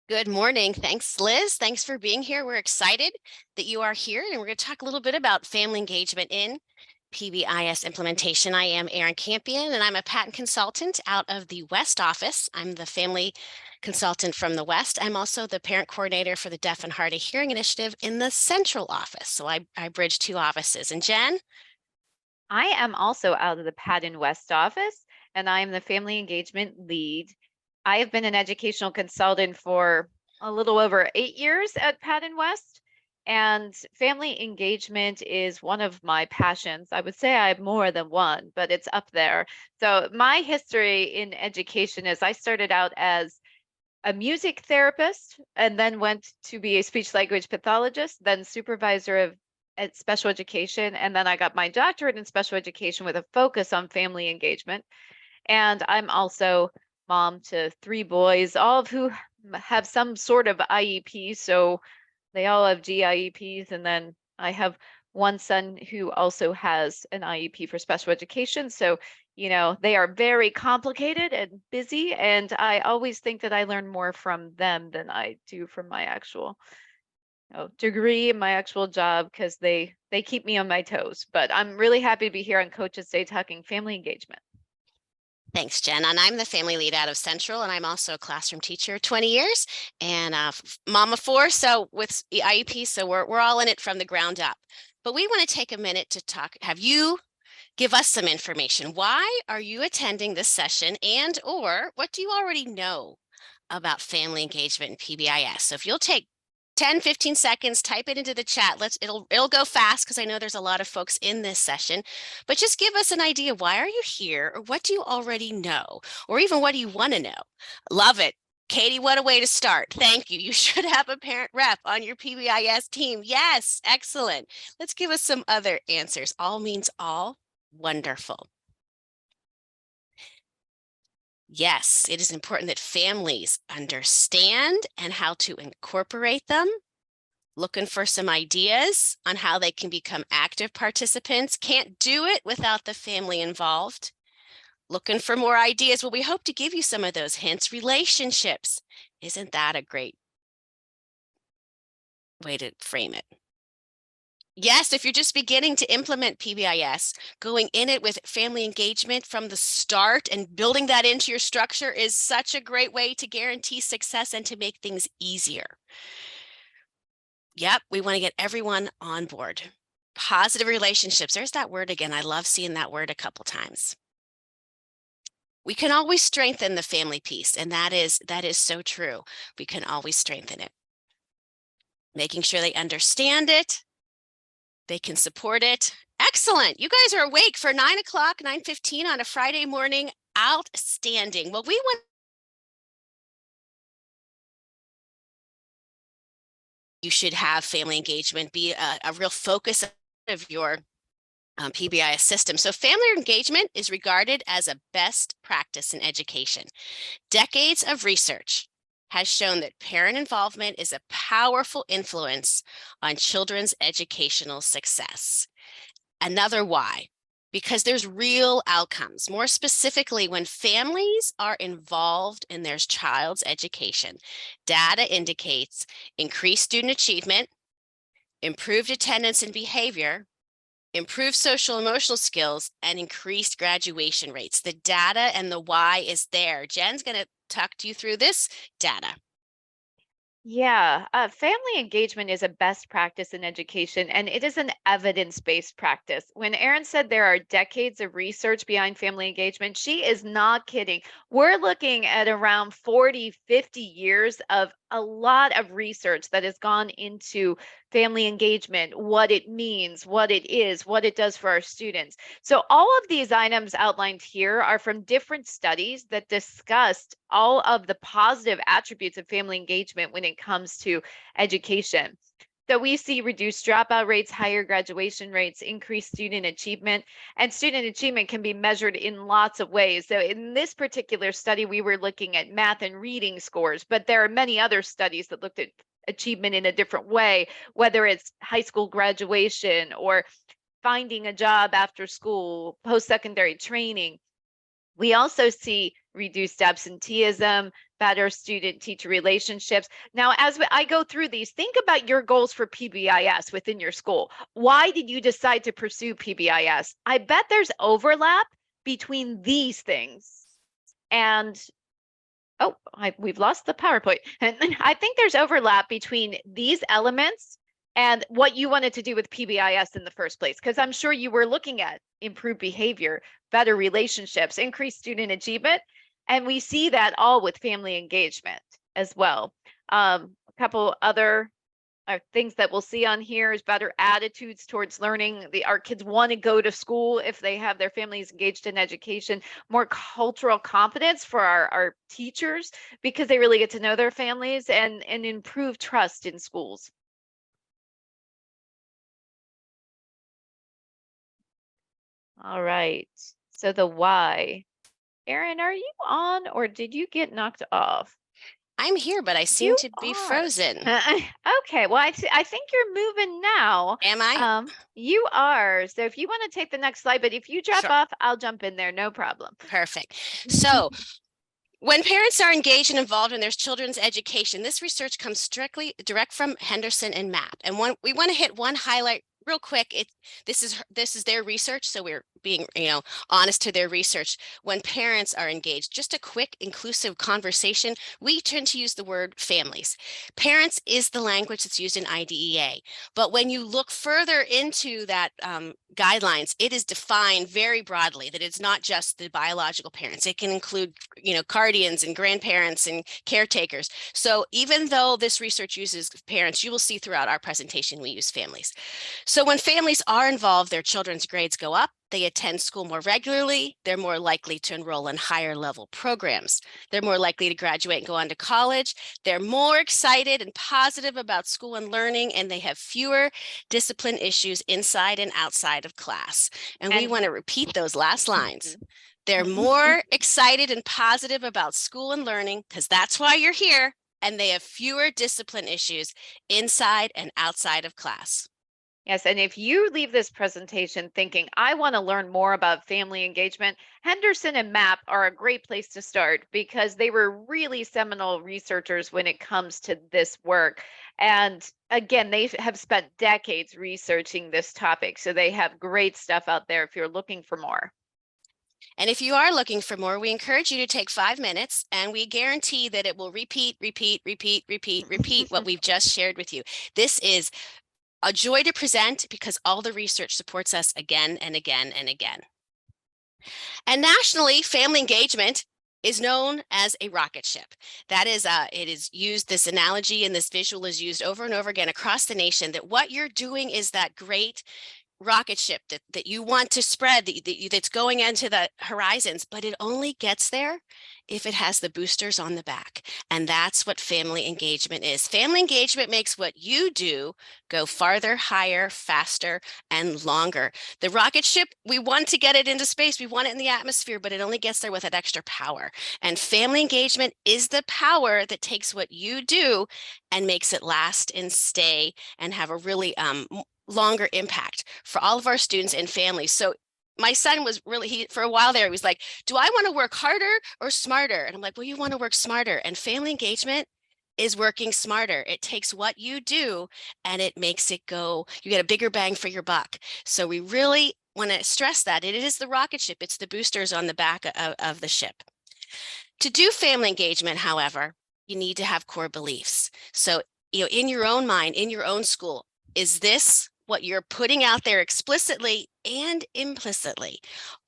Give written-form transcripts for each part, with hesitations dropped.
Good morning. Thanks, Liz. Thanks for being here. We're excited that you are here, and we're going to talk a little bit about family engagement in PBIS implementation. I am Erin Campion, and I'm a PaTTAN consultant out of the West office. I'm the family consultant from the West. I'm also the parent coordinator for the Deaf and Hard of Hearing Initiative in the Central office. So I bridge two offices. And Jen? I am also out of the PaTTAN West office, and I am the family engagement lead. I have been an educational consultant for a little over 8 years at PaTTAN West, and family engagement is one of my passions. I would say I have more than one, but it's up there. So my history in education is I started out as a music therapist and then went to be a speech language pathologist, then supervisor of special education. And then I got my doctorate in special education with a focus on family engagement. And I'm also mom to three boys, all of who have some sort of IEP. So they all have GIEPs. And then I have one son who also has an IEP for special education. So, they are very complicated and busy. And I always think that I learn more from them than I do from my actual degree and my actual job because they keep me on my toes. But I'm really happy to be here on Coaches Day talking family engagement. Thanks, Jen. And I'm the family lead out of Central, and I'm also a classroom teacher, 20 years, and mom of four, so with the IEP, so we're all in it from the ground up. But we want to take a minute to have you give us some information. Why are you attending this session, and or what do you already know about family engagement in PBIS? So if you'll take 10, 15 seconds, type it into the chat. It'll go fast because I know there's a lot of folks in this session, but just give us an idea. Why are you here? Or what do you already know? Or even what do you want to know? Love it. Katie, what a way to start. Thank you. You should have a parent rep on your PBIS team. Yes, excellent. Let's give us some other answers. All means all. Wonderful. Yes, it is important that families understand and how to incorporate them. Looking for some ideas on how they can become active participants. Can't do it without the family involved. Looking for more ideas. Well, we hope to give you some of those hints. Relationships. Isn't that a great way to frame it? Yes, if you're just beginning to implement PBIS, going in it with family engagement from the start and building that into your structure is such a great way to guarantee success and to make things easier. Yep, we want to get everyone on board. Positive relationships. There's that word again. I love seeing that word a couple times. We can always strengthen the family piece, and that is so true. We can always strengthen it. Making sure they understand it, they can support it. Excellent. You guys are awake for 9 o'clock, 9:15 on a Friday morning. Outstanding. Well, we want you should have family engagement be a real focus of your PBIS system. So family engagement is regarded as a best practice in education. Decades of research has shown that parent involvement is a powerful influence on children's educational success. Another why, because there's real outcomes. More specifically, when families are involved in their child's education, data indicates increased student achievement, improved attendance and behavior, improved social emotional skills, and increased graduation rates. The data and the why is there. Jen's going to talk to you through this data. Yeah, family engagement is a best practice in education, and it is an evidence-based practice. When Erin said there are decades of research behind family engagement, she is not kidding. We're looking at around 40, 50 years of a lot of research that has gone into family engagement, what it means, what it is, what it does for our students. So all of these items outlined here are from different studies that discussed all of the positive attributes of family engagement when it comes to education. So we see reduced dropout rates, higher graduation rates, increased student achievement, and student achievement can be measured in lots of ways. So in this particular study, we were looking at math and reading scores, but there are many other studies that looked at achievement in a different way, whether it's high school graduation or finding a job after school, post-secondary training. We also see reduced absenteeism, better student-teacher relationships. Now, as I go through these, think about your goals for PBIS within your school. Why did you decide to pursue PBIS? I bet there's overlap between these things. And we've lost the PowerPoint. And I think there's overlap between these elements and what you wanted to do with PBIS in the first place, because I'm sure you were looking at improved behavior, better relationships, increased student achievement, and we see that all with family engagement as well. A couple other things that we'll see on here is better attitudes towards learning. Our kids want to go to school if they have their families engaged in education, more cultural competence for our teachers because they really get to know their families, and improve trust in schools. All right, so the why. Erin, are you on or did you get knocked off? I'm here, but I seem to be frozen. Okay, well, I think you're moving now. Am I? You are. So if you want to take the next slide, but if you drop Sure. off, I'll jump in there, no problem. Perfect. So when parents are engaged and involved in their children's education, this research comes direct from Henderson and MAP. And we want to hit one highlight real quick. This is their research, so we're being honest to their research. When parents are engaged, just a quick inclusive conversation, we tend to use the word families. Parents is the language that's used in IDEA, but when you look further into that guidelines, it is defined very broadly that it's not just the biological parents. It can include guardians and grandparents and caretakers. So even though this research uses parents, you will see throughout our presentation we use families. So when families are involved, their children's grades go up, they attend school more regularly, they're more likely to enroll in higher level programs, they're more likely to graduate and go on to college, they're more excited and positive about school and learning, and they have fewer discipline issues inside and outside of class. And we want to repeat those last lines. They're more excited and positive about school and learning, because that's why you're here, and they have fewer discipline issues inside and outside of class. Yes, and if you leave this presentation thinking, I want to learn more about family engagement, Henderson and MAP are a great place to start because they were really seminal researchers when it comes to this work. And again, they have spent decades researching this topic, so they have great stuff out there if you're looking for more. And if you are looking for more, we encourage you to take 5 minutes, and we guarantee that it will repeat what we've just shared with you. This is a joy to present because all the research supports us again and again and again. And nationally, family engagement is known as a rocket ship. That is, it is used, this analogy and this visual is used over and over again across the nation, that what you're doing is that great rocket ship that you want to spread, that's going into the horizons, but it only gets there if it has the boosters on the back. And that's what family engagement is. Family engagement makes what you do go farther, higher, faster, and longer. The rocket ship, we want to get it into space, we want it in the atmosphere, but it only gets there with that extra power. And family engagement is the power that takes what you do and makes it last and stay and have a really longer impact for all of our students and families. So my son was really, for a while there, he was like, do I want to work harder or smarter? And I'm like, well, you want to work smarter. And family engagement is working smarter. It takes what you do and it makes it go, you get a bigger bang for your buck. So we really want to stress that it is the rocket ship. It's the boosters on the back of the ship. To do family engagement, however, you need to have core beliefs. So, in your own mind, in your own school, is this what you're putting out there explicitly and implicitly?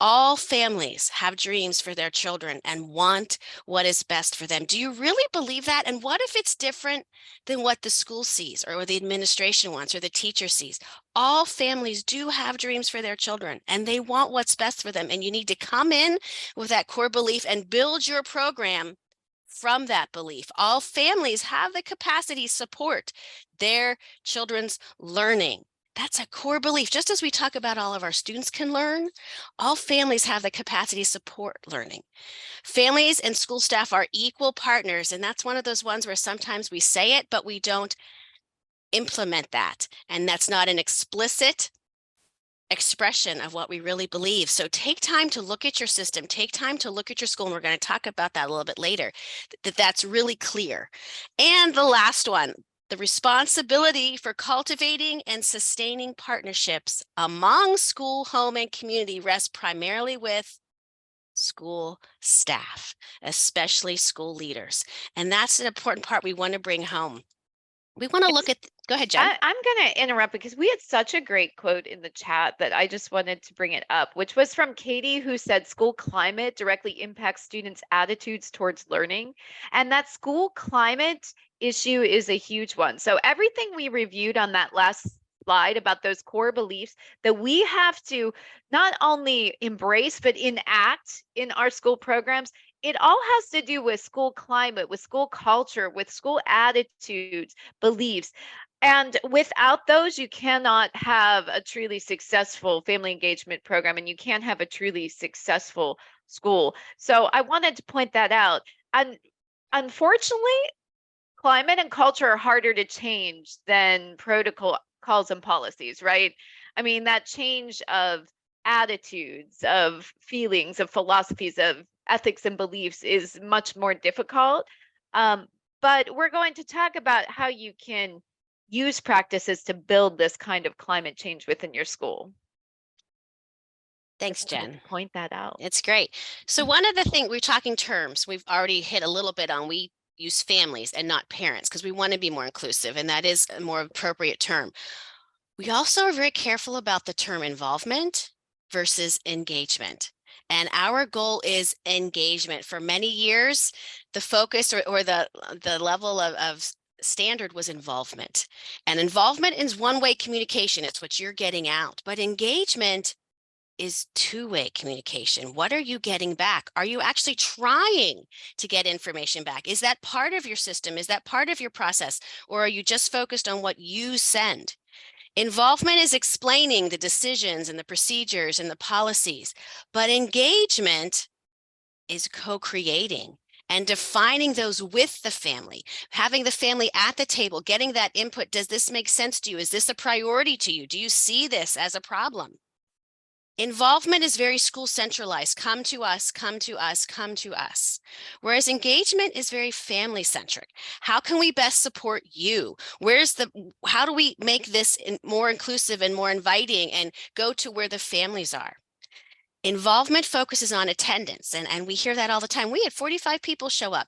All families have dreams for their children and want what is best for them. Do you really believe that? And what if it's different than what the school sees or the administration wants or the teacher sees? All families do have dreams for their children and they want what's best for them. And you need to come in with that core belief and build your program from that belief. All families have the capacity to support their children's learning. That's a core belief. Just as we talk about all of our students can learn, all families have the capacity to support learning. Families and school staff are equal partners, and that's one of those ones where sometimes we say it, but we don't implement that. And that's not an explicit expression of what we really believe. So take time to look at your system, take time to look at your school, and we're going to talk about that a little bit later, that's really clear. And the last one, the responsibility for cultivating and sustaining partnerships among school, home, and community rests primarily with school staff, especially school leaders. And that's an important part we want to bring home. We want to look at, go ahead, Jen. I'm going to interrupt because we had such a great quote in the chat that I just wanted to bring it up, which was from Katie, who said school climate directly impacts students' attitudes towards learning. And that school climate issue is a huge one. So everything we reviewed on that last slide about those core beliefs that we have to not only embrace, but enact in our school programs, it all has to do with school climate, with school culture, with school attitudes, beliefs. And without those, you cannot have a truly successful family engagement program, and you can't have a truly successful school. So I wanted to point that out. And unfortunately, climate and culture are harder to change than protocols and policies, right? I mean, that change of attitudes, of feelings, of philosophies, of ethics and beliefs is much more difficult. But we're going to talk about how you can use practices to build this kind of climate change within your school. Thanks, Jen. Point that out. It's great. So one of the things, we're talking terms, we've already hit a little bit on, we use families and not parents because we want to be more inclusive, and that is a more appropriate term. We also are very careful about the term involvement versus engagement. And our goal is engagement. For many years, the focus or the level of standard was involvement. And involvement is one-way communication. It's what you're getting out. But engagement is two-way communication. What are you getting back? Are you actually trying to get information back? Is that part of your system? Is that part of your process? Or are you just focused on what you send? Involvement is explaining the decisions and the procedures and the policies, but engagement is co-creating and defining those with the family, having the family at the table, getting that input. Does this make sense to you? Is this a priority to you? Do you see this as a problem? Involvement is very school centralized. Come to us, come to us, come to us. Whereas engagement is very family centric. How can we best support you? How do we make this more inclusive and more inviting and go to where the families are? Involvement focuses on attendance, and we hear that all the time. We had 45 people show up.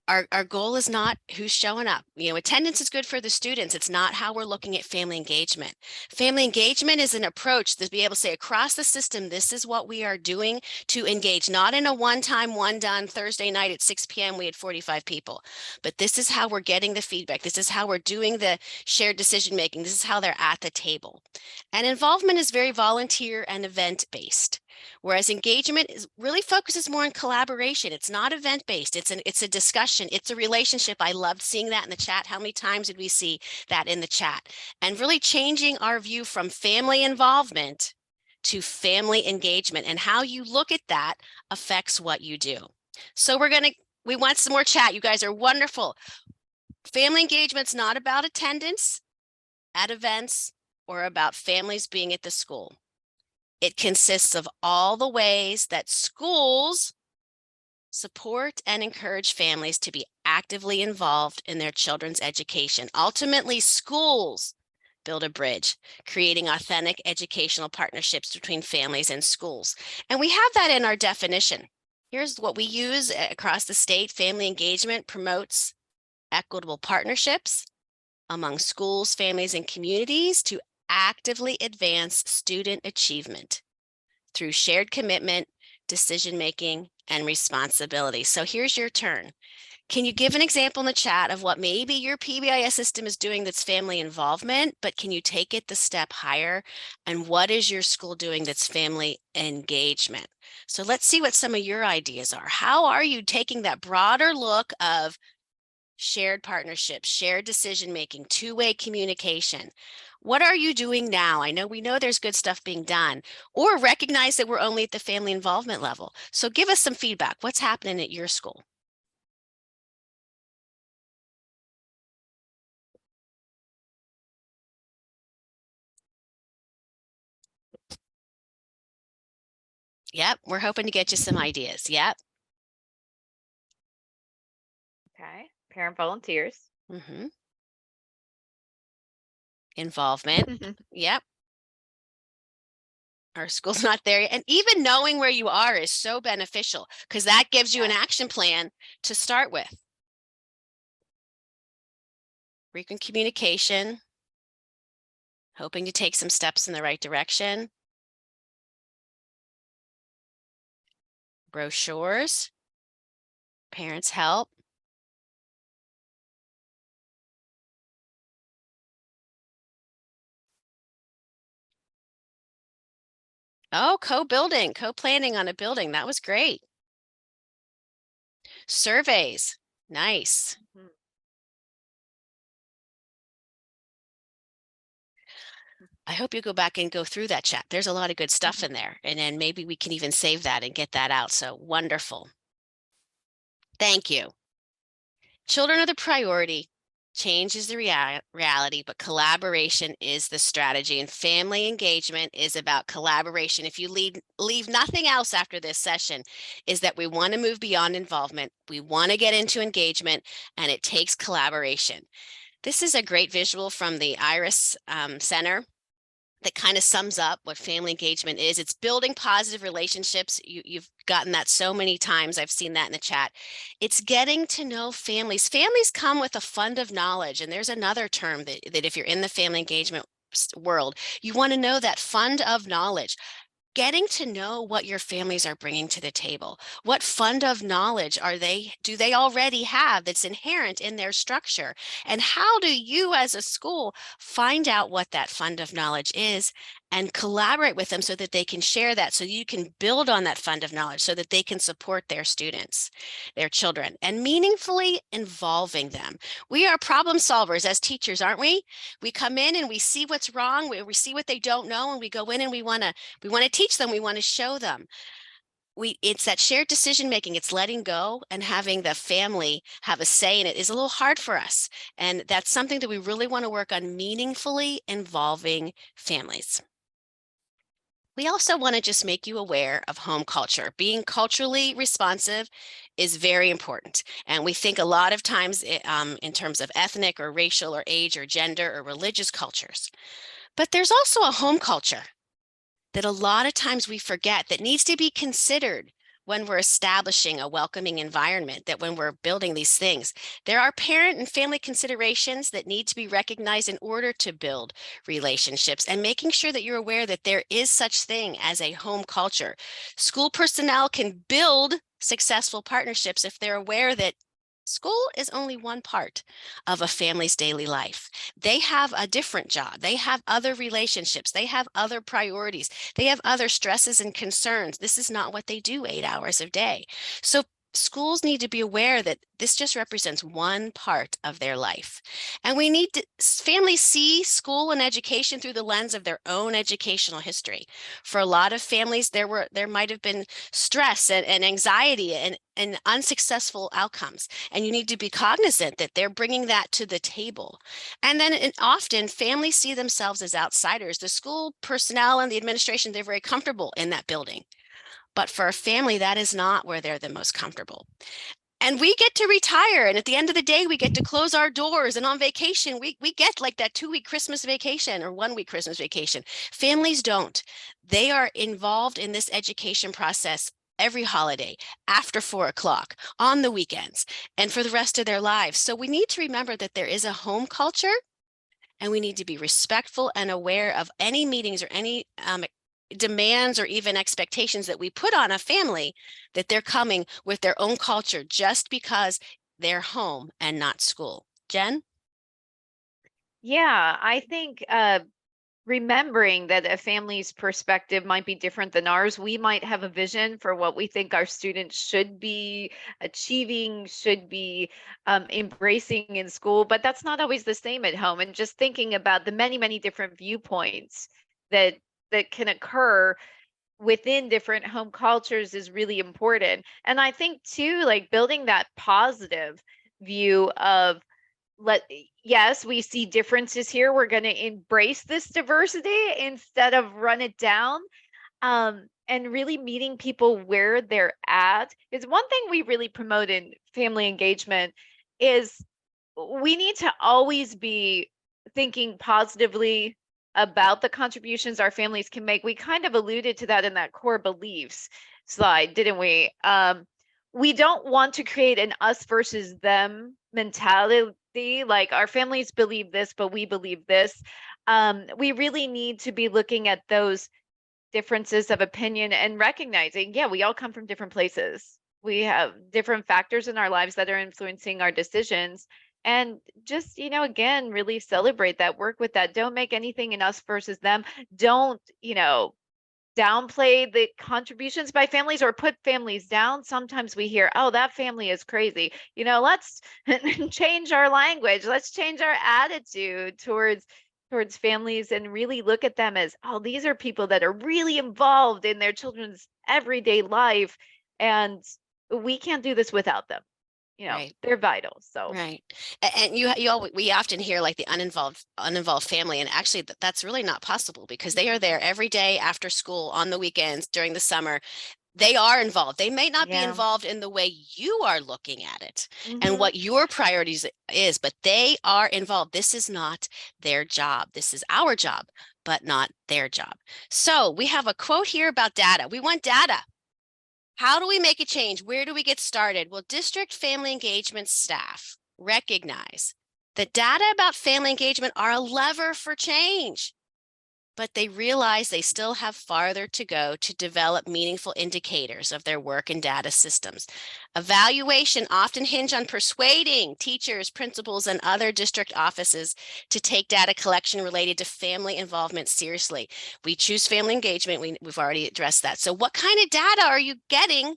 Our goal is not who's showing up. You know, attendance is good for the students. It's not how we're looking at family engagement. Family engagement is an approach to be able to say across the system, this is what we are doing to engage, not in a one-time, one-done Thursday night at 6 p.m. we had 45 people, but this is how we're getting the feedback. This is how we're doing the shared decision-making. This is how they're at the table. And involvement is very volunteer and event-based. Whereas engagement really focuses more on collaboration. It's not event-based. It's a discussion. It's a relationship. I loved seeing that in the chat. How many times did we see that in the chat? And really changing our view from family involvement to family engagement, and how you look at that affects what you do. So we want some more chat. You guys are wonderful. Family engagement's not about attendance at events or about families being at the school. It consists of all the ways that schools support and encourage families to be actively involved in their children's education. Ultimately, schools build a bridge, creating authentic educational partnerships between families and schools. And we have that in our definition. Here's what we use across the state. Family engagement promotes equitable partnerships among schools, families, and communities to actively advance student achievement through shared commitment, decision-making, and responsibility. So here's your turn. Can you give an example in the chat of what maybe your PBIS system is doing that's family involvement, but can you take it the step higher? And what is your school doing that's family engagement? So let's see what some of your ideas are. How are you taking that broader look of shared partnerships, shared decision-making, two-way communication? What are you doing now? We know there's good stuff being done, or recognize that we're only at the family involvement level. So give us some feedback. What's happening at your school? Yep, we're hoping to get you some ideas. Yep. Okay. Parent volunteers. Hmm. Involvement. Yep. Our school's not there yet. And even knowing where you are is so beneficial because that gives you an action plan to start with. Frequent communication, hoping to take some steps in the right direction. Brochures, parents help. Oh, co-building, co-planning on a building. That was great. Surveys, nice. Mhm. I hope you go back and go through that chat. There's a lot of good stuff in there. And then maybe we can even save that and get that out. So wonderful. Thank you. Children are the priority. Change is the reality, but collaboration is the strategy. And family engagement is about collaboration. If you leave nothing else after this session, is that we want to move beyond involvement. We want to get into engagement, and it takes collaboration. This is a great visual from the IRIS Center that kind of sums up what family engagement is. It's building positive relationships. You've gotten that so many times. I've seen that in the chat. It's getting to know families. Families come with a fund of knowledge. And there's another term that if you're in the family engagement world, you want to know that fund of knowledge. Getting to know what your families are bringing to the table. What fund of knowledge do they already have that's inherent in their structure? And how do you as a school find out what that fund of knowledge is and collaborate with them so that they can share that, so you can build on that fund of knowledge so that they can support their students, their children, and meaningfully involving them. We are problem solvers as teachers, aren't we? We come in and we see what's wrong, we see what they don't know, and we go in and we want to teach them, we want to show them. It's that shared decision making, it's letting go and having the family have a say in it is a little hard for us. And that's something that we really want to work on, meaningfully involving families. We also want to just make you aware of home culture. Being culturally responsive is very important. And we think a lot of times in terms of ethnic or racial or age or gender or religious cultures. But there's also a home culture that a lot of times we forget that needs to be considered when we're establishing a welcoming environment, that when we're building these things. There are parent and family considerations that need to be recognized in order to build relationships, and making sure that you're aware that there is such thing as a home culture. School personnel can build successful partnerships if they're aware that school is only one part of a family's daily life. They have a different job. They have other relationships. They have other priorities. They have other stresses and concerns. This is not what they do 8 hours a day. So schools need to be aware that this just represents one part of their life. And we need families see school and education through the lens of their own educational history. For a lot of families, there might have been stress and anxiety and unsuccessful outcomes. And you need to be cognizant that they're bringing that to the table. And then often families see themselves as outsiders. The school personnel and the administration, they're very comfortable in that building. But for a family, that is not where they're the most comfortable. And we get to retire. And at the end of the day, we get to close our doors. And on vacation, we get like that 2-week Christmas vacation or 1-week Christmas vacation. Families don't. They are involved in this education process every holiday, after 4 o'clock, on the weekends, and for the rest of their lives. So we need to remember that there is a home culture, and we need to be respectful and aware of any meetings or any demands or even expectations that we put on a family, that they're coming with their own culture just because they're home and not school. Jen? Yeah, I think remembering that a family's perspective might be different than ours. We might have a vision for what we think our students should be achieving, should be embracing in school, but that's not always the same at home. And just thinking about the many, many different viewpoints that can occur within different home cultures is really important. And I think too, like building that positive view of yes, we see differences here. We're going to embrace this diversity instead of run it down. and really meeting people where they're at is one thing we really promote in family engagement is we need to always be thinking positively about the contributions our families can make. We kind of alluded to that in that core beliefs slide, didn't we? We don't want to create an us versus them mentality, like our families believe this, but we believe this. We really need to be looking at those differences of opinion and recognizing, yeah, we all come from different places. We have different factors in our lives that are influencing our decisions. And just, again, really celebrate that, work with that. Don't make anything in us versus them. Don't, downplay the contributions by families or put families down. Sometimes we hear, oh, that family is crazy. Let's change our language. Let's change our attitude towards families and really look at them as, oh, these are people that are really involved in their children's everyday life. And we can't do this without them. Right. They're vital. So Right. And we often hear like the uninvolved family, and actually that's really not possible because they are there every day after school, on the weekends, during the summer. They are involved. They may not be yeah. involved in the way you are looking at it and Mhm. what your priorities is, but they are involved. This is not their job. This is our job, but not their job. So we have a quote here about data. We want data. How do we make a change? Where do we get started? Well, district family engagement staff recognize that data about family engagement are a lever for change, but they realize they still have farther to go to develop meaningful indicators of their work in data systems. Evaluation often hinge on persuading teachers, principals, and other district offices to take data collection related to family involvement seriously. We choose family engagement. We've already addressed that. So what kind of data are you getting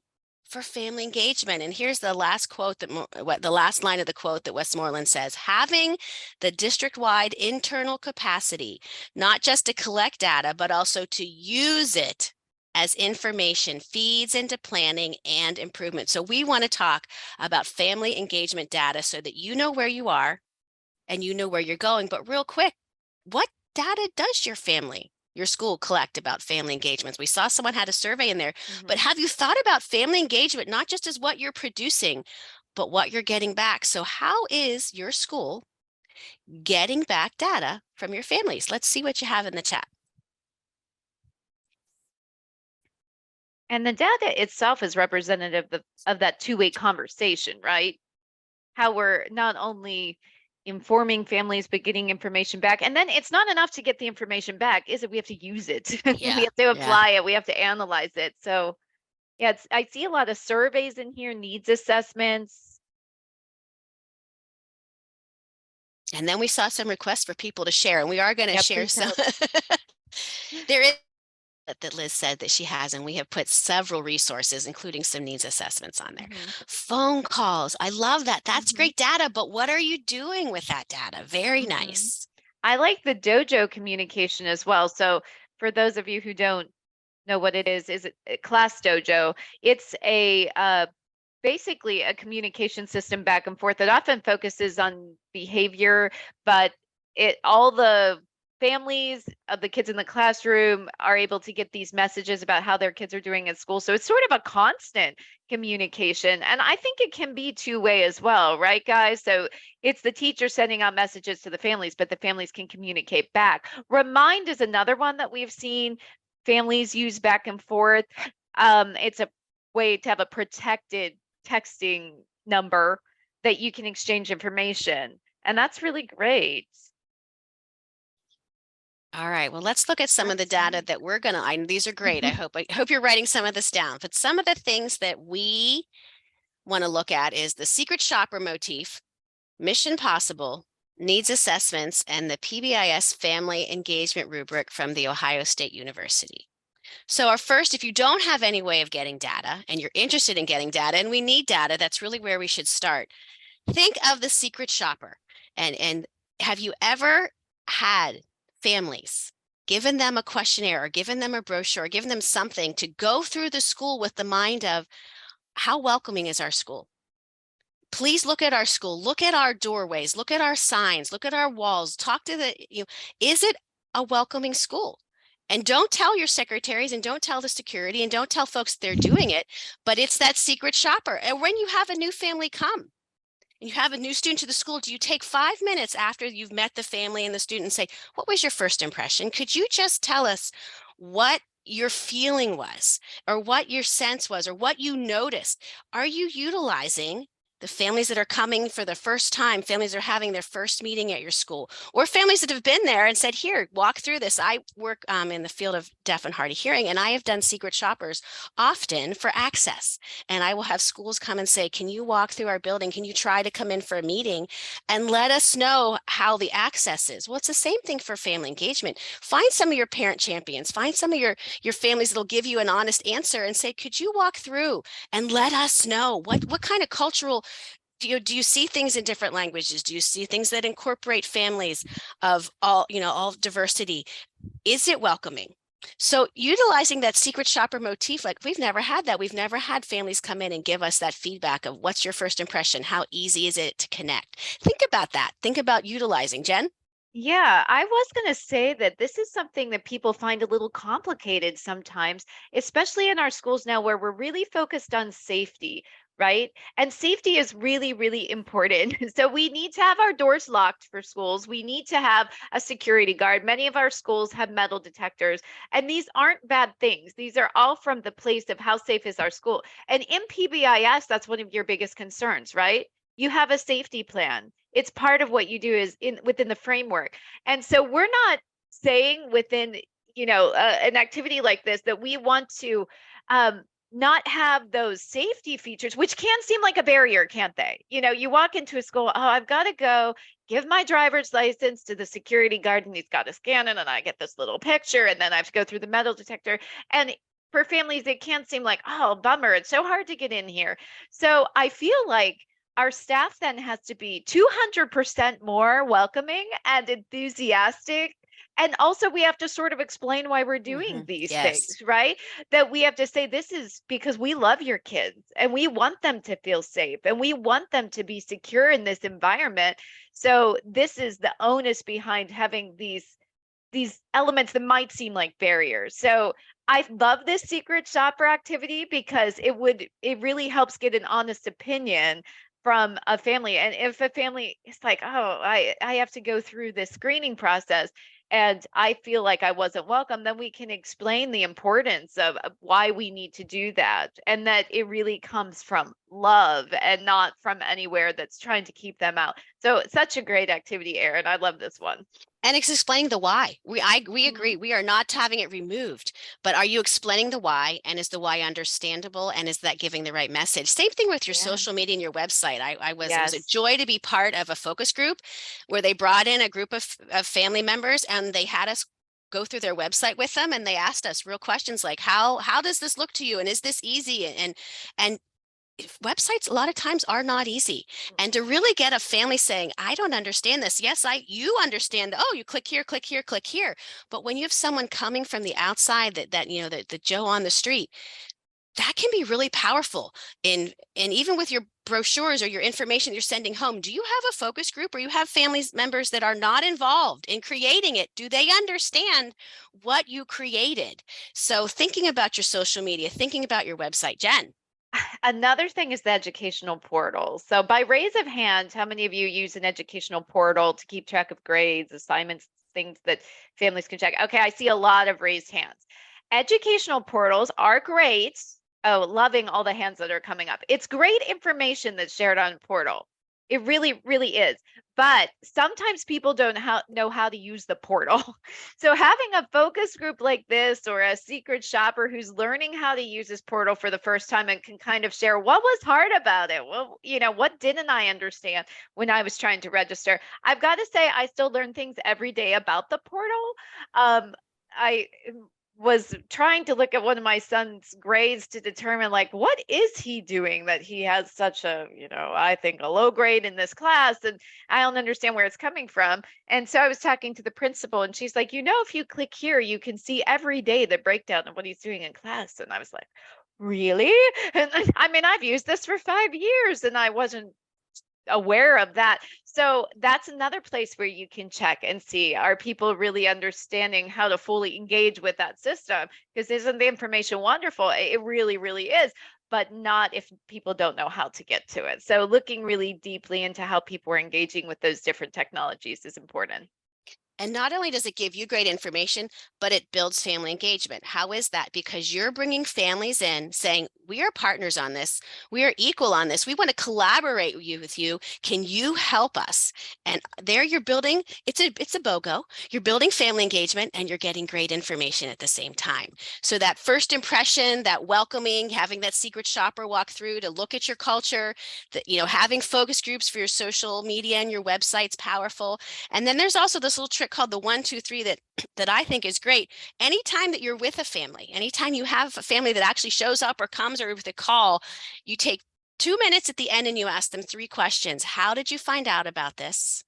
for family engagement? And here's the last quote the last line of the quote that Westmoreland says: having the district-wide internal capacity, not just to collect data, but also to use it as information feeds into planning and improvement. So we want to talk about family engagement data so that you know where you are and you know where you're going. But real quick, what data does your school collect about family engagements? We saw someone had a survey in there, but have you thought about family engagement, not just as what you're producing, but what you're getting back? So how is your school getting back data from your families? Let's see what you have in the chat. And the data itself is representative of that two-way conversation, right? How we're not only informing families, but getting information back. And then it's not enough to get the information back, is it? We have to use it. Yeah, We have to yeah. apply it. We have to analyze it. So yeah, I see a lot of surveys in here, needs assessments. And then we saw some requests for people to share, and we are going to share please some. There is that Liz said that she has, and we have put several resources, including some needs assessments on there. Phone calls. I love that. That's great data, but what are you doing with that data? Very nice. I like the dojo communication as well. So for those of you who don't know what it is it Class Dojo? It's a basically a communication system back and forth that often focuses on behavior, but all the families of the kids in the classroom are able to get these messages about how their kids are doing at school. So it's sort of a constant communication. And I think it can be two-way as well, right, guys? So it's the teacher sending out messages to the families, but the families can communicate back. Remind is another one that we've seen families use back and forth. It's a way to have a protected texting number that you can exchange information. And that's really great. All right, well, let's look at some of the data that we're going to, these are great. I hope you're writing some of this down, but some of the things that we want to look at is the secret shopper motif, mission possible, needs assessments, and the PBIS family engagement rubric from the Ohio State University. So our first, if you don't have any way of getting data and you're interested in getting data and we need data, that's really where we should start. Think of the secret shopper. And have you ever had families given them a questionnaire or given them a brochure, or given them something to go through the school with the mind of how welcoming is our school? Please look at our school, look at our doorways, look at our signs, look at our walls, talk to is it a welcoming school? And don't tell your secretaries and don't tell the security and don't tell folks they're doing it, but it's that secret shopper. And when you have a new family come, and you have a new student to the school, do you take 5 minutes after you've met the family and the student and say, what was your first impression? Could you just tell us what your feeling was, or what your sense was, or what you noticed? Are you utilizing the families that are coming for the first time, families that are having their first meeting at your school, or families that have been there and said, here, walk through this. I work in the field of deaf and hard of hearing, and I have done secret shoppers often for access. And I will have schools come and say, can you walk through our building? Can you try to come in for a meeting and let us know how the access is? Well, it's the same thing for family engagement. Find some of your parent champions, find some of your families that'll give you an honest answer and say, could you walk through and let us know what kind of cultural, do you see things in different languages? Do you see things that incorporate families of all, all diversity? Is it welcoming? So utilizing that secret shopper motif, like we've never had that. We've never had families come in and give us that feedback of what's your first impression? How easy is it to connect? Think about that. Think about utilizing. Jen? Yeah, I was going to say that this is something that people find a little complicated sometimes, especially in our schools now where we're really focused on safety, right? And safety is really, really important. So we need to have our doors locked for schools. We need to have a security guard. Many of our schools have metal detectors, and these aren't bad things. These are all from the place of how safe is our school. And in PBIS, that's one of your biggest concerns, right? You have a safety plan. It's part of what you do is within the framework. And so we're not saying within, an activity like this that we want to not have those safety features, which can seem like a barrier, can't they? You walk into a school, oh, I've got to go give my driver's license to the security guard and he's got to scan it and I get this little picture and then I have to go through the metal detector. And for families, it can seem like, oh, bummer, it's so hard to get in here. So I feel like our staff then has to be 200% more welcoming and enthusiastic. And also we have to sort of explain why we're doing these things, Yes. right? That we have to say, this is because we love your kids and we want them to feel safe and we want them to be secure in this environment. So this is the onus behind having these elements that might seem like barriers. So I love this secret shopper activity because it really helps get an honest opinion from a family. And if a family is like, oh, I have to go through this screening process and I feel like I wasn't welcome, then we can explain the importance of why we need to do that and that it really comes from love and not from anywhere that's trying to keep them out. So it's such a great activity, Erin. I love this one. And it's explaining the why. We agree. We are not having it removed, but are you explaining the why? And is the why understandable? And is that giving the right message? Same thing with your Yeah. social media and your website. It was a Yes. joy to be part of a focus group where they brought in a group of family members and they had us go through their website with them and they asked us real questions like how does this look to you? And is this easy? And websites a lot of times are not easy, and to really get a family saying, I don't understand this. Yes, you understand. Oh, you click here, click here, click here. But when you have someone coming from the outside, the Joe on the street, that can be really powerful. And even with your brochures or your information you're sending home, do you have a focus group or you have family members that are not involved in creating it? Do they understand what you created? So thinking about your social media, thinking about your website. Jen? Another thing is the educational portal. So by raise of hand, how many of you use an educational portal to keep track of grades, assignments, things that families can check? Okay, I see a lot of raised hands. Educational portals are great. Oh, loving all the hands that are coming up. It's great information that's shared on portal. It really, really is. But sometimes people don't know how to use the portal. So having a focus group like this or a secret shopper who's learning how to use this portal for the first time and can kind of share what was hard about it. Well, what didn't I understand when I was trying to register? I've got to say, I still learn things every day about the portal. I was trying to look at one of my son's grades to determine like what is he doing that he has such a I think a low grade in this class, and I don't understand where it's coming from. And so I was talking to the principal and she's like, if you click here you can see every day the breakdown of what he's doing in class. And I was like, really? And I mean, I've used this for 5 years and I wasn't aware of that. So that's another place where you can check and see, are people really understanding how to fully engage with that system? Because isn't the information wonderful? It really, really is, but not if people don't know how to get to it. So looking really deeply into how people are engaging with those different technologies is important. And not only does it give you great information, but it builds family engagement. How is that? Because you're bringing families in saying, we are partners on this. We are equal on this. We want to collaborate with you. Can you help us? And there you're building, it's a BOGO. You're building family engagement and you're getting great information at the same time. So that first impression, that welcoming, having that secret shopper walk through to look at your culture, that, having focus groups for your social media and your website's powerful. And then there's also this little trick called the 1, 2, 3 that I think is great. Anytime that you're with a family, anytime you have a family that actually shows up or comes or with a call, you take 2 minutes at the end and you ask them 3 questions. How did you find out about this?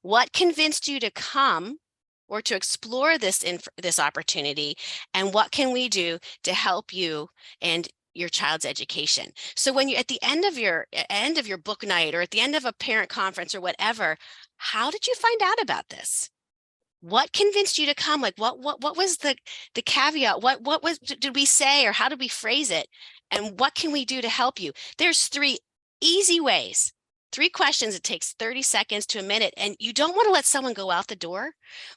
What convinced you to come or to explore this opportunity? And what can we do to help you and your child's education? So when you at the end of your book night or at the end of a parent conference or whatever, how did you find out about this? What convinced you to come? Like what was the caveat? What was did we say or how did we phrase it? And what can we do to help you? There's 3 easy ways. 3 questions. It takes 30 seconds to a minute. And you don't want to let someone go out the door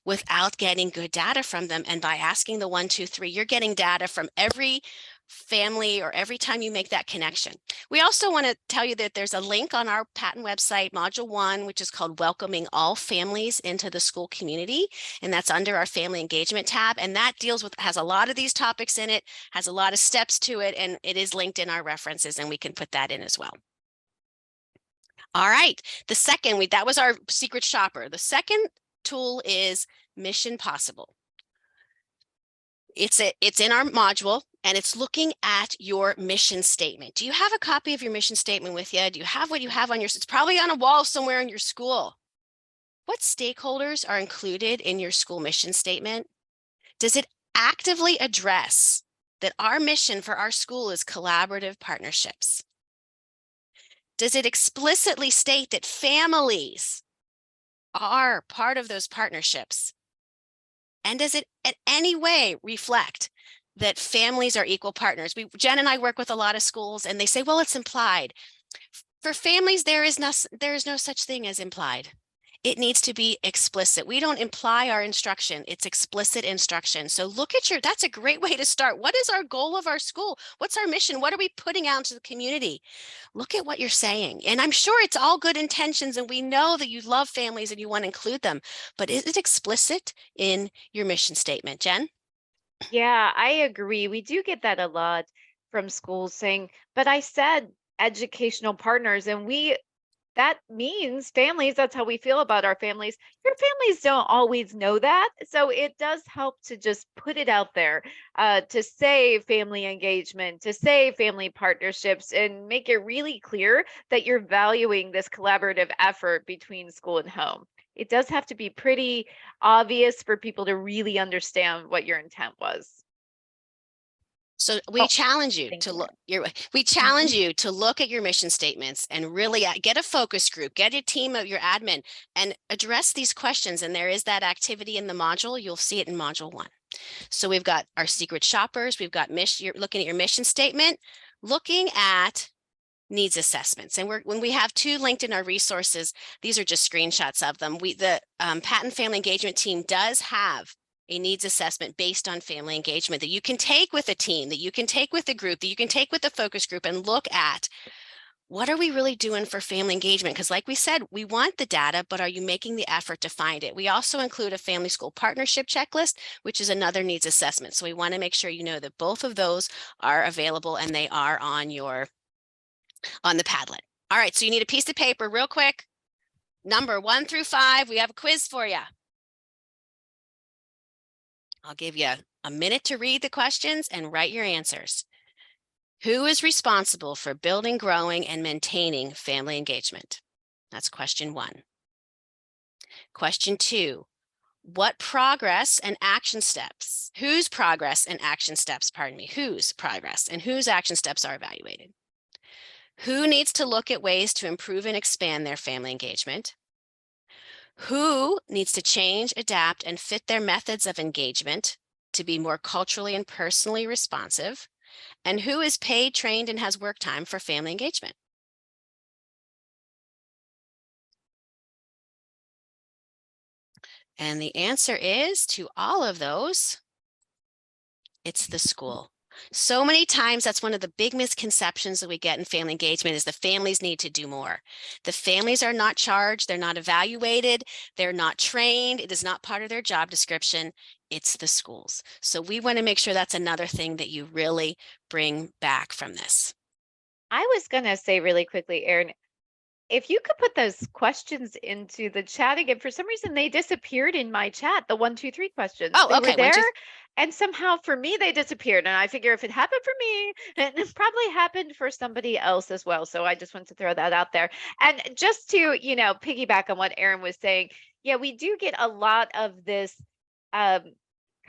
without getting good data from them. And by asking the 1, 2, 3, you're getting data from every family or every time you make that connection. We also want to tell you that there's a link on our PaTTAN website, module 1, which is called Welcoming All Families into the School Community. And that's under our family engagement tab. And that has a lot of these topics in it, has a lot of steps to it, and it is linked in our references, and we can put that in as well. All right, the second, that was our secret shopper. The second tool is Mission Possible. It's in our module, and it's looking at your mission statement. Do you have a copy of your mission statement with you? Do you have what you have on it's probably on a wall somewhere in your school. What stakeholders are included in your school mission statement? Does it actively address that our mission for our school is collaborative partnerships? Does it explicitly state that families are part of those partnerships? And does it in any way reflect that families are equal partners? Jen and I work with a lot of schools and they say, well, it's implied. For families, there is no such thing as implied. It needs to be explicit. We don't imply our instruction. It's explicit instruction. So look at that's a great way to start. What is our goal of our school? What's our mission? What are we putting out to the community? Look at what you're saying. And I'm sure it's all good intentions. And we know that you love families and you want to include them. But is it explicit in your mission statement, Jen? Yeah, I agree. We do get that a lot from schools saying, but I said educational partners, and that means families. That's how we feel about our families. Your families don't always know that. So it does help to just put it out there, to say family engagement, to say family partnerships, and make it really clear that you're valuing this collaborative effort between school and home. It does have to be pretty obvious for people to really understand what your intent was. So we challenge you thank to you. look. We challenge you to look at your mission statements and really get a focus group, get a team of your admin, and address these questions. And there is that activity in the module. You'll see it in module 1. So we've got our secret shoppers. We've got you're looking at your mission statement, looking at needs assessments. And when we have 2 linked in our resources, these are just screenshots of them. The PaTTAN Family Engagement team does have a needs assessment based on family engagement that you can take with a team, that you can take with a group, that you can take with a focus group and look at what are we really doing for family engagement? Because like we said, we want the data, but are you making the effort to find it? We also include a family school partnership checklist, which is another needs assessment. So we want to make sure you know that both of those are available and they are on the Padlet. All right, so you need a piece of paper real quick. Number 1 through 5, we have a quiz for you. I'll give you a minute to read the questions and write your answers. Who is responsible for building, growing, and maintaining family engagement? That's question 1. Question 2, what progress and action steps, whose progress and action steps are evaluated? Who needs to look at ways to improve and expand their family engagement? Who needs to change, adapt, and fit their methods of engagement to be more culturally and personally responsive? And who is paid, trained, and has work time for family engagement? And the answer is to all of those, it's the school. So many times that's one of the big misconceptions that we get in family engagement is the families need to do more. The families are not charged, they're not evaluated, they're not trained, it is not part of their job description, it's the schools. So we want to make sure that's another thing that you really bring back from this. I was going to say really quickly, Erin, if you could put those questions into the chat again, for some reason they disappeared in my chat, the 1, 2, 3 questions. Oh, They were okay, one, there, two. and somehow for me they disappeared. And I figure if it happened for me, it probably happened for somebody else as well. So I just want to throw that out there. And just to, piggyback on what Erin was saying, yeah, we do get a lot of this um,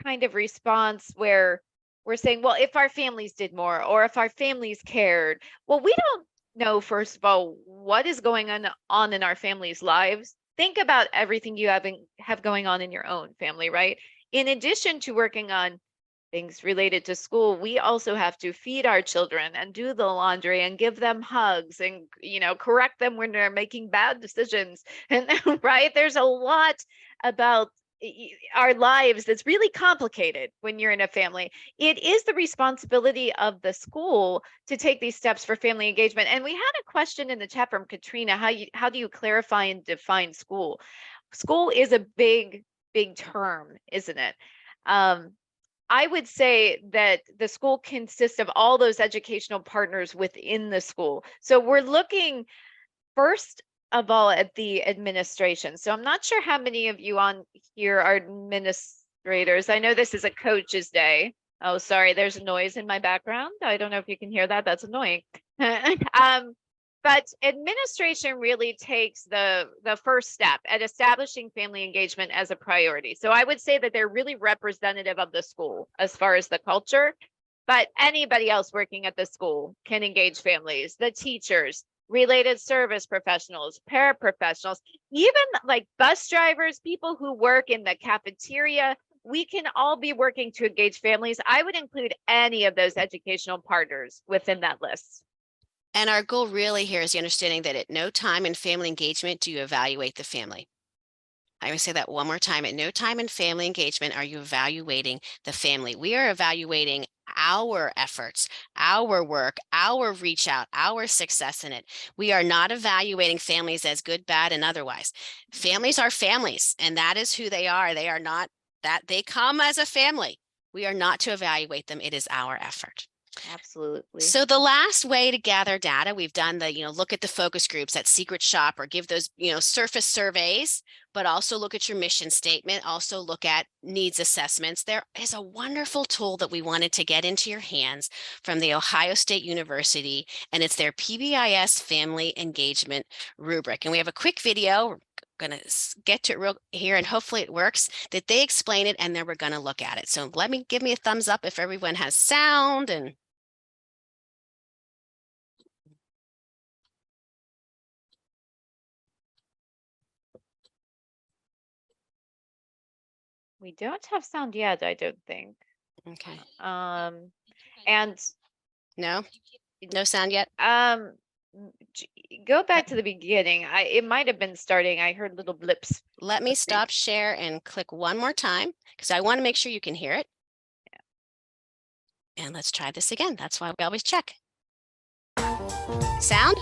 kind of response where we're saying, well, if our families did more or if our families cared, well, we don't know, first of all, what is going on in our families' lives. Think about everything you have going on in your own family, right? In addition to working on things related to school, we also have to feed our children and do the laundry and give them hugs and correct them when they're making bad decisions. And right, there's a lot about our lives that's really complicated when you're in a family. It is the responsibility of the school to take these steps for family engagement. And we had a question in the chat from Katrina, how do you clarify and define school? School is a big term, isn't it? I would say that the school consists of all those educational partners within the school. So we're looking first of all at the administration. So I'm not sure how many of you on here are administrators. I know this is a coach's day. Oh, sorry, there's a noise in my background. I don't know if you can hear that. That's annoying. But administration really takes the first step at establishing family engagement as a priority. So I would say that they're really representative of the school as far as the culture, but anybody else working at the school can engage families, the teachers, related service professionals, paraprofessionals, even like bus drivers, people who work in the cafeteria. We can all be working to engage families. I would include any of those educational partners within that list. And our goal really here is the understanding that at no time in family engagement do you evaluate the family. I will say that one more time. At no time in family engagement are you evaluating the family. We are evaluating our efforts, our work, our reach out, our success in it. We are not evaluating families as good, bad, and otherwise. Families are families, and that is who they are. They are not that they come as a family. We are not to evaluate them. It is our effort. Absolutely. So the last way to gather data, we've done the, look at the focus groups, that secret shop, or give those, surface surveys, but also look at your mission statement, also look at needs assessments. There is a wonderful tool that we wanted to get into your hands from the Ohio State University, and it's their PBIS Family Engagement Rubric. And we have a quick video. We're going to get to it real here, and hopefully it works, that they explain it, and then we're going to look at it. So give me a thumbs up if everyone has sound and We don't have sound yet, I don't think. okay. And No sound yet. Go back to the beginning. It might have been starting. I heard little blips. Let me stop share and click one more time because I want to make sure you can hear it. Yeah. And let's try this again. That's why we always check. Sound?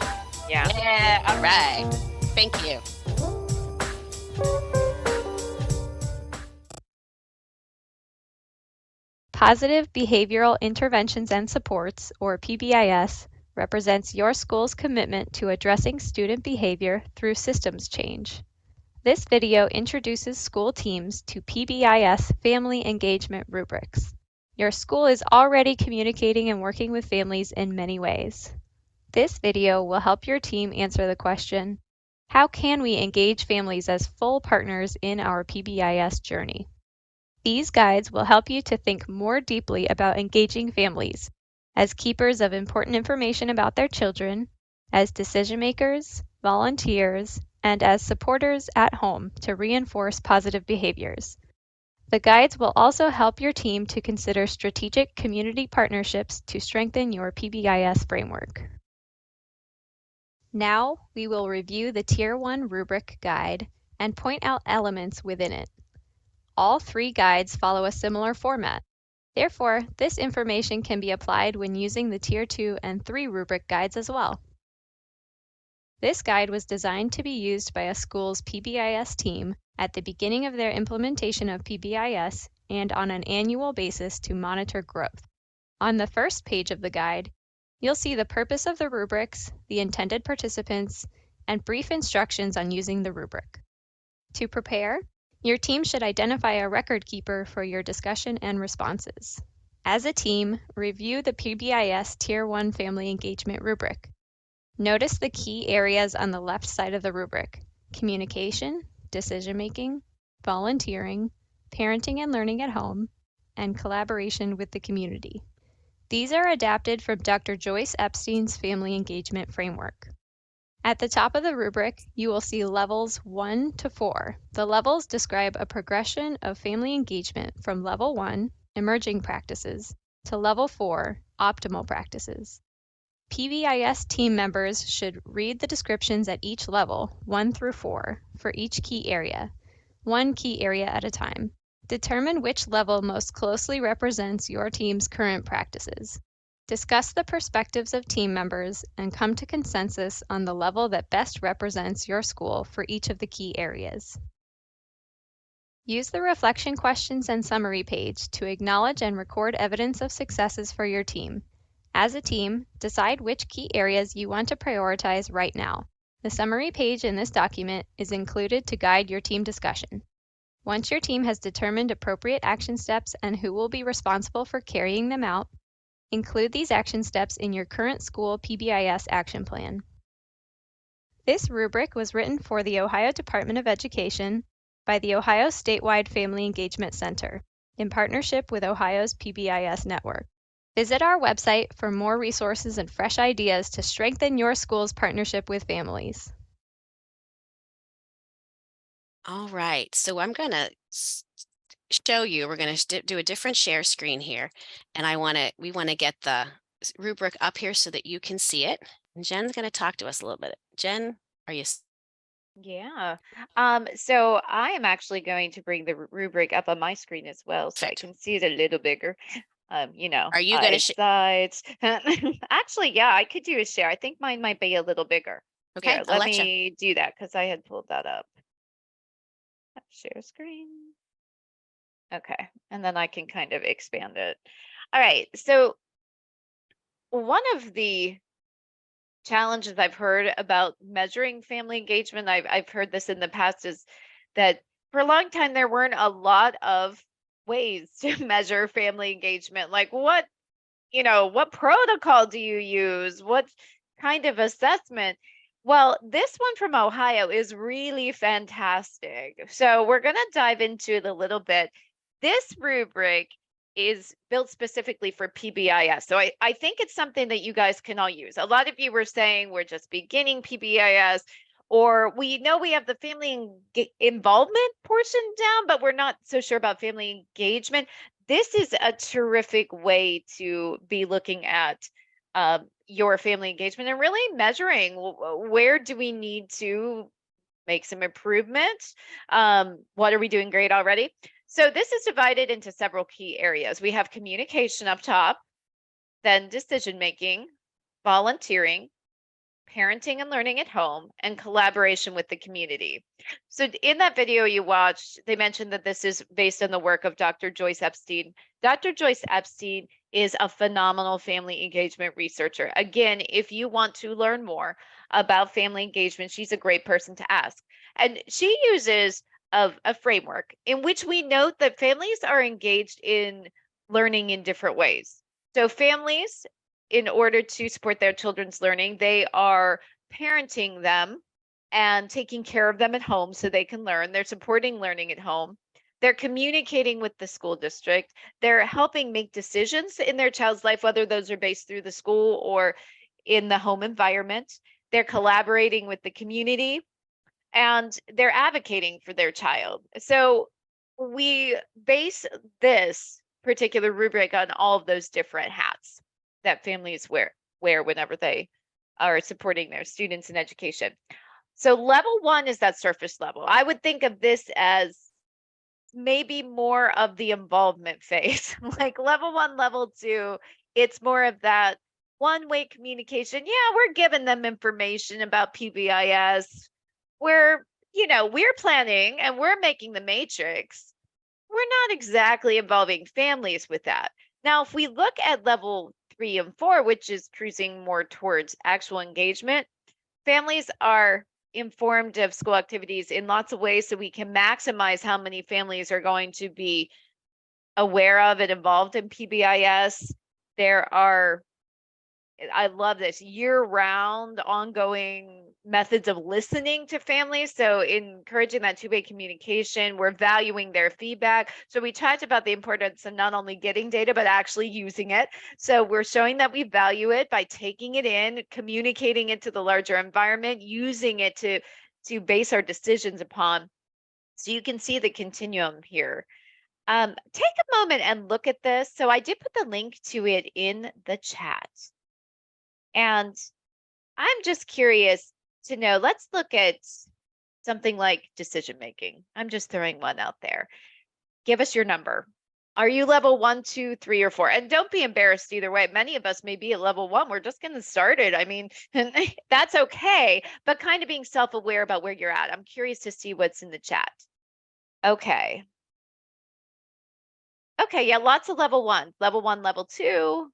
Yeah. Yeah. All right. Thank you. Positive Behavioral Interventions and Supports, or PBIS, represents your school's commitment to addressing student behavior through systems change. This video introduces school teams to PBIS Family Engagement Rubrics. Your school is already communicating and working with families in many ways. This video will help your team answer the question, how can we engage families as full partners in our PBIS journey? These guides will help you to think more deeply about engaging families as keepers of important information about their children, as decision makers, volunteers, and as supporters at home to reinforce positive behaviors. The guides will also help your team to consider strategic community partnerships to strengthen your PBIS framework. Now, we will review the Tier 1 rubric guide and point out elements within it. All 3 guides follow a similar format. Therefore, this information can be applied when using the Tier 2 and 3 rubric guides as well. This guide was designed to be used by a school's PBIS team at the beginning of their implementation of PBIS and on an annual basis to monitor growth. On the first page of the guide, you'll see the purpose of the rubrics, the intended participants, and brief instructions on using the rubric. To prepare, your team should identify a record keeper for your discussion and responses. As a team, review the PBIS Tier 1 Family Engagement rubric. Notice the key areas on the left side of the rubric: communication, decision-making, volunteering, parenting and learning at home, and collaboration with the community. These are adapted from Dr. Joyce Epstein's Family Engagement Framework. At the top of the rubric, you will see levels 1 to 4. The levels describe a progression of family engagement from level 1, emerging practices, to level 4, optimal practices. PBIS team members should read the descriptions at each level, 1 through 4, for each key area, one key area at a time. Determine which level most closely represents your team's current practices. Discuss the perspectives of team members and come to consensus on the level that best represents your school for each of the key areas. Use the reflection questions and summary page to acknowledge and record evidence of successes for your team. As a team, decide which key areas you want to prioritize right now. The summary page in this document is included to guide your team discussion. Once your team has determined appropriate action steps and who will be responsible for carrying them out, include these action steps in your current school PBIS action plan. This rubric was written for the Ohio Department of Education by the Ohio Statewide Family Engagement Center in partnership with Ohio's PBIS network. Visit our website for more resources and fresh ideas to strengthen your school's partnership with families. All right, so I'm going to show you, we're going to do a different share screen here. And we want to get the rubric up here so that you can see it. And Jen's going to talk to us a little bit. Jen, are you? Yeah. So I am actually going to bring the rubric up on my screen as well, so I Perfect. can see it a little bigger. Are you going to Sides. Actually, yeah, I could do a share. I think mine might be a little bigger. Okay, Here, I'll let let you. me do that because I had pulled that up. Share screen. Okay, and then I can kind of expand it. All right, so one of the challenges I've heard about measuring family engagement, I've heard this in the past, is that for a long time there weren't a lot of ways to measure family engagement. Like what protocol do you use? What kind of assessment? Well, this one from Ohio is really fantastic. So we're going to dive into it a little bit. This rubric is built specifically for PBIS. So I think it's something that you guys can all use. A lot of you were saying we're just beginning PBIS, or we know we have the family involvement portion down, but we're not so sure about family engagement. This is a terrific way to be looking at your family engagement and really measuring where do we need to make some improvements. What are we doing great already? So this is divided into several key areas. We have communication up top, then decision-making, volunteering, parenting and learning at home, and collaboration with the community. So in that video you watched, they mentioned that this is based on the work of Dr. Joyce Epstein. Dr. Joyce Epstein is a phenomenal family engagement researcher. Again, if you want to learn more about family engagement, she's a great person to ask. And she uses a framework in which we note that families are engaged in learning in different ways. So families, in order to support their children's learning, they are parenting them and taking care of them at home so they can learn. They're supporting learning at home. They're communicating with the school district. They're helping make decisions in their child's life, whether those are based through the school or in the home environment. they're collaborating with the community, and they're advocating for their child. So we base this particular rubric on all of those different hats that families wear whenever they are supporting their students in education. So level 1 is that surface level. I would think of this as maybe more of the involvement phase. Like level 1, level 2, it's more of that one-way communication. Yeah, we're giving them information about PBIS. We're planning and we're making the matrix. We're not exactly involving families with that. Now, if we look at level 3 and 4, which is cruising more towards actual engagement, families are informed of school activities in lots of ways so we can maximize how many families are going to be aware of and involved in PBIS. I love this year-round ongoing methods of listening to families. So encouraging that two-way communication, we're valuing their feedback. So we talked about the importance of not only getting data, but actually using it. So we're showing that we value it by taking it in, communicating it to the larger environment, using it to base our decisions upon. So you can see the continuum here. Take a moment and look at this. So I did put the link to it in the chat. And I'm just curious to know, let's look at something like decision making. I'm just throwing one out there. Give us your number. Are you level 1, 2, 3, or 4? And don't be embarrassed either way. Many of us may be at level 1. We're just getting started. I mean, that's okay, but kind of being self-aware about where you're at. I'm curious to see what's in the chat. Okay. Okay, yeah, lots of level 1, level 2.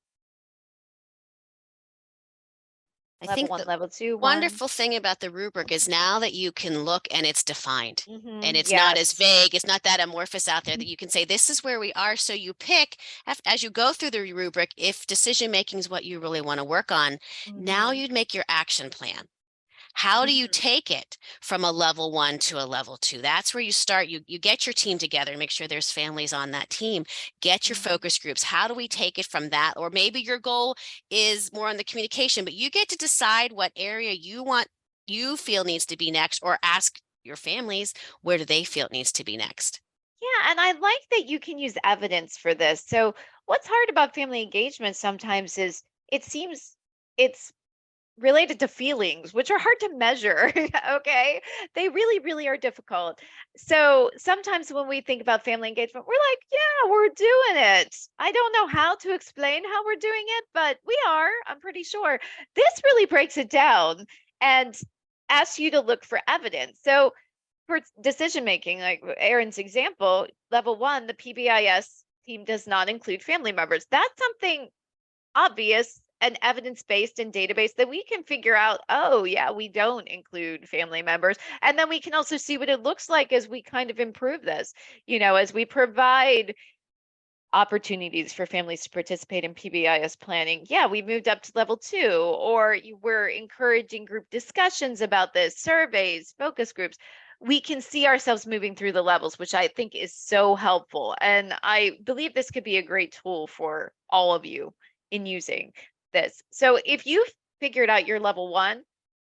I Level think 1, the level 2, 1. wonderful thing about the rubric is now that you can look and it's defined and it's not as Yes. vague, it's not that amorphous out there, that you can say this is where we are. So you pick as you go through the rubric, if decision making is what you really want to work on, now you'd make your action plan. How do you take it from a level 1 to a level 2? That's where you start. You get your team together and make sure there's families on that team. Get your focus groups. How do we take it from that? Or maybe your goal is more on the communication, but you get to decide what area you feel needs to be next, or ask your families, where do they feel it needs to be next? Yeah, and I like that you can use evidence for this. So what's hard about family engagement sometimes is it seems it's related to feelings, which are hard to measure. Okay. They really, really are difficult. So sometimes when we think about family engagement, we're like, yeah, we're doing it. I don't know how to explain how we're doing it, but we are, I'm pretty sure. This really breaks it down and asks you to look for evidence. So for decision making, like Erin's example, level 1, the PBIS team does not include family members. That's something obvious and evidence-based and database that we can figure out, oh yeah, we don't include family members. And then we can also see what it looks like as we kind of improve this, as we provide opportunities for families to participate in PBIS planning. Yeah, we moved up to level 2, or we're encouraging group discussions about this, surveys, focus groups. We can see ourselves moving through the levels, which I think is so helpful. And I believe this could be a great tool for all of you in using this. So if you've figured out your level 1,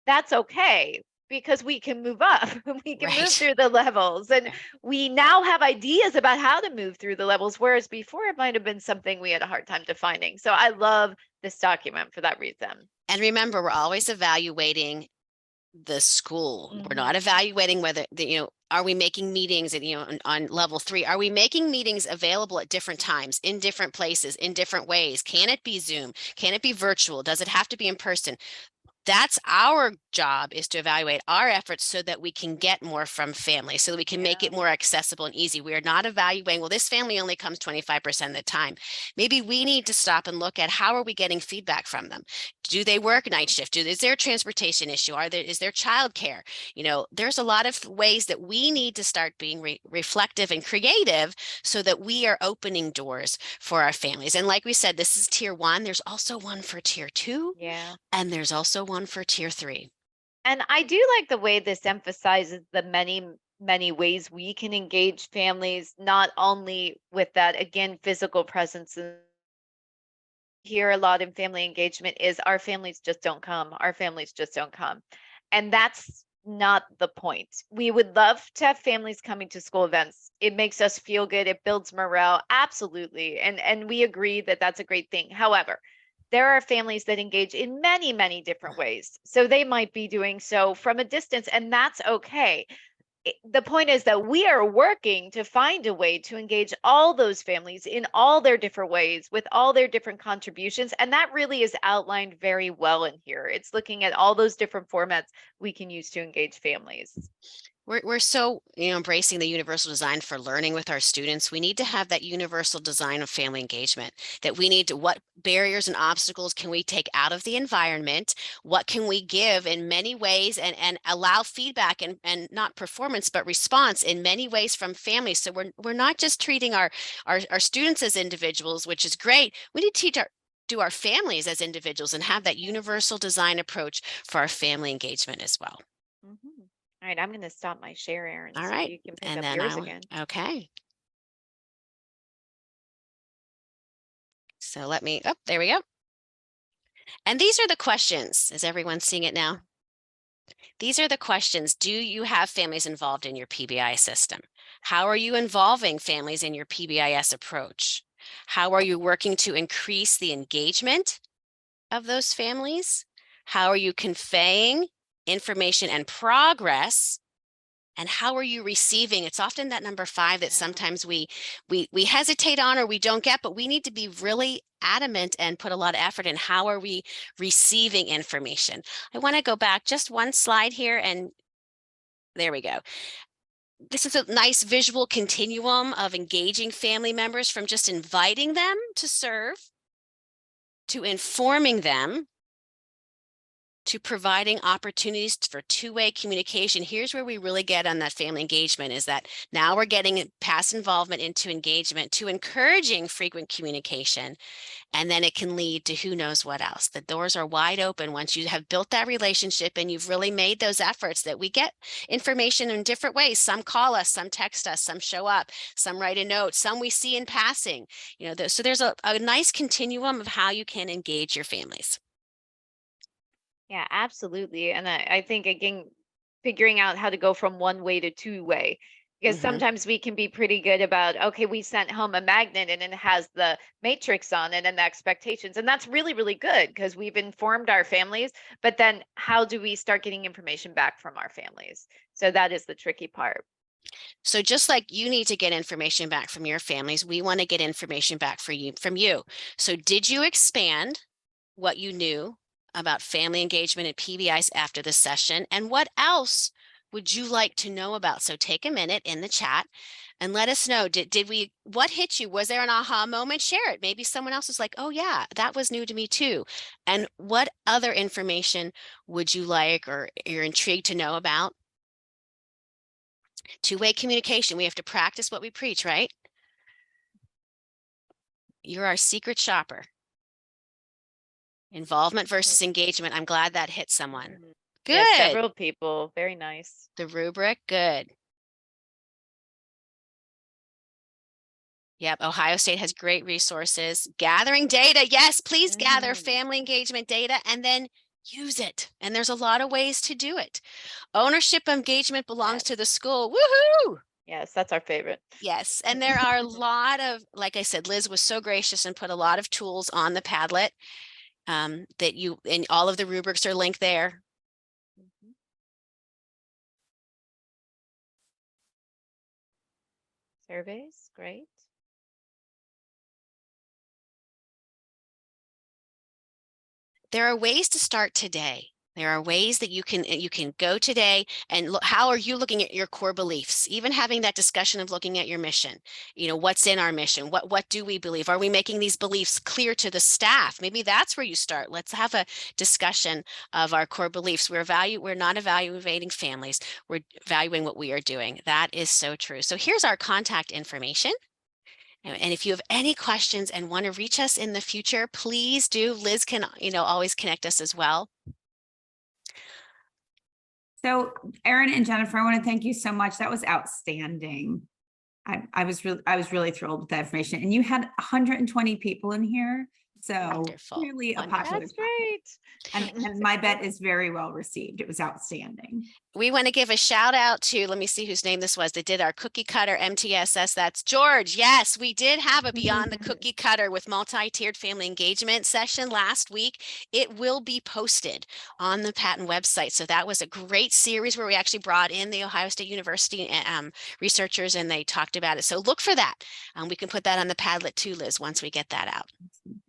that's okay, because we can move up. We can move through the levels, and we now have ideas about how to move through the levels, whereas before it might have been something we had a hard time defining. So I love this document for that reason. And remember, we're always evaluating the school. We're not evaluating whether are we making meetings and on level 3, are we making meetings available at different times, in different places, in different ways? Can it be Zoom? Can it be virtual? Does it have to be in person? That's our job, is to evaluate our efforts so that we can get more from families, so that we can make it more accessible and easy. We are not evaluating, well, this family only comes 25% of the time. Maybe we need to stop and look at, how are we getting feedback from them? Do they work night shift? Is there a transportation issue? Is there childcare? There's a lot of ways that we need to start being reflective and creative so that we are opening doors for our families. And like we said, this is tier 1. There's also one for tier 2. Yeah. And there's also one for tier 3. And I do like the way this emphasizes the many, many ways we can engage families, not only with that, again, physical presence in hear a lot in family engagement is our families just don't come. Our families just don't come. And that's not the point. We would love to have families coming to school events. It makes us feel good. It builds morale. Absolutely. And we agree that that's a great thing. However, there are families that engage in many, many different ways. So they might be doing so from a distance, and that's okay. The point is that we are working to find a way to engage all those families in all their different ways with all their different contributions. And that really is outlined very well in here. It's looking at all those different formats we can use to engage families. We're so, embracing the universal design for learning with our students. We need to have that universal design of family engagement, that we need to, what barriers and obstacles can we take out of the environment? What can we give in many ways and allow feedback and not performance, but response in many ways from families. So we're not just treating our students as individuals, which is great. We need to do our families as individuals and have that universal design approach for our family engagement as well. Mm-hmm. All right, I'm going to stop my share, Erin. All so right. you can pick And up then yours again. Okay. So let me, oh, there we go. And these are the questions. Is everyone seeing it now? These are the questions. Do you have families involved in your PBI system? How are you involving families in your PBIS approach? How are you working to increase the engagement of those families? How are you conveying information and progress? And how are you receiving? It's often that number 5 that sometimes we hesitate on or we don't get, but we need to be really adamant and put a lot of effort in how are we receiving information. I want to go back just one slide here, and there we go. This is a nice visual continuum of engaging family members from just inviting them to serve, to informing them, to providing opportunities for two-way communication. Here's where we really get on that family engagement, is that now we're getting past involvement into engagement, to encouraging frequent communication, and then it can lead to who knows what else. The doors are wide open once you have built that relationship and you've really made those efforts, that we get information in different ways. Some call us, some text us, some show up, some write a note, some we see in passing. So there's a nice continuum of how you can engage your families. Yeah, absolutely. And I think, again, figuring out how to go from one way to two-way, because sometimes we can be pretty good about, okay, we sent home a magnet and it has the matrix on it and the expectations. And that's really, really good because we've informed our families. But then how do we start getting information back from our families? So that is the tricky part. So just like you need to get information back from your families, we want to get information back from you. So did you expand what you knew about family engagement and PBIs after the session? And what else would you like to know about? So take a minute in the chat and let us know. What hit you? Was there an aha moment? Share it. Maybe someone else is like, oh yeah, that was new to me too. And what other information would you like or you're intrigued to know about? Two-way communication. We have to practice what we preach, right? You're our secret shopper. Involvement versus engagement. I'm glad that hit someone. Good. Yeah, several people. Very nice. The rubric. Good. Yep. Ohio State has great resources. Gathering data. Yes, please gather family engagement data and then use it. And there's a lot of ways to do it. Ownership engagement belongs to the school. Woohoo! Yes, that's our favorite. Yes. And there are a lot of, like I said, Liz was so gracious and put a lot of tools on the Padlet. That you, and all of the rubrics are linked there. Surveys, great. There are ways to start today. There are ways that you can go today and look, how are you looking at your core beliefs? Even having that discussion of looking at your mission, what's in our mission? What do we believe? Are we making these beliefs clear to the staff? Maybe that's where you start. Let's have a discussion of our core beliefs. We're not evaluating families. We're evaluating what we are doing. That is so true. So here's our contact information. And if you have any questions and want to reach us in the future, please do. Liz can, always connect us as well. So Erin and Jennifer, I want to thank you so much. That was outstanding. I was really thrilled with that information. And you had 120 people in here. So Wonderful. really a Wonderful. popular That's topic. great. And my bet is very well received. It was outstanding. We want to give a shout out to, let me see whose name this was. They did our cookie cutter MTSS. That's George. Yes, we did have a Beyond the Cookie Cutter with multi-tiered family engagement session last week. It will be posted on the PaTTAN website. So that was a great series where we actually brought in the Ohio State University researchers and they talked about it. So look for that. We can put that on the Padlet too, Liz, once we get that out.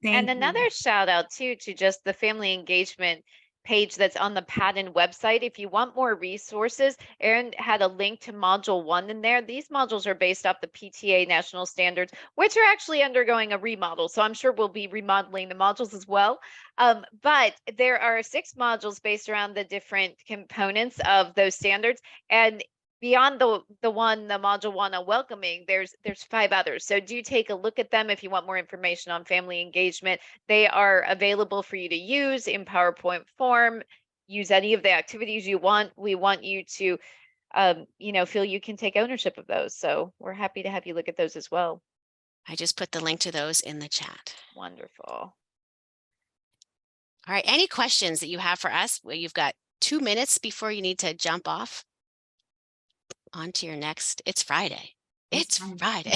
And Thank another you. shout out too to just the family engagement page that's on the PaTTAN website. If you want more resources, Erin had a link to module 1 in there. These modules are based off the PTA national standards, which are actually undergoing a remodel. So I'm sure we'll be remodeling the modules as well. But there are 6 modules based around the different components of those standards. And beyond the module 1 on welcoming, there's 5 others. So do take a look at them if you want more information on family engagement. They are available for you to use in PowerPoint form. Use any of the activities you want. We want you to feel you can take ownership of those. So we're happy to have you look at those as well. I just put the link to those in the chat. Wonderful. All right, any questions that you have for us? Well, you've got 2 minutes before you need to jump off. On to your next. It's Friday. It's Friday.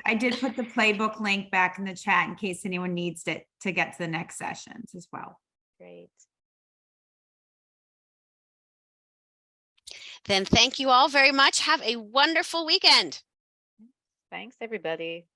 I did put the playbook link back in the chat in case anyone needs it to get to the next sessions as well. Great. Then thank you all very much. Have a wonderful weekend. Thanks, everybody.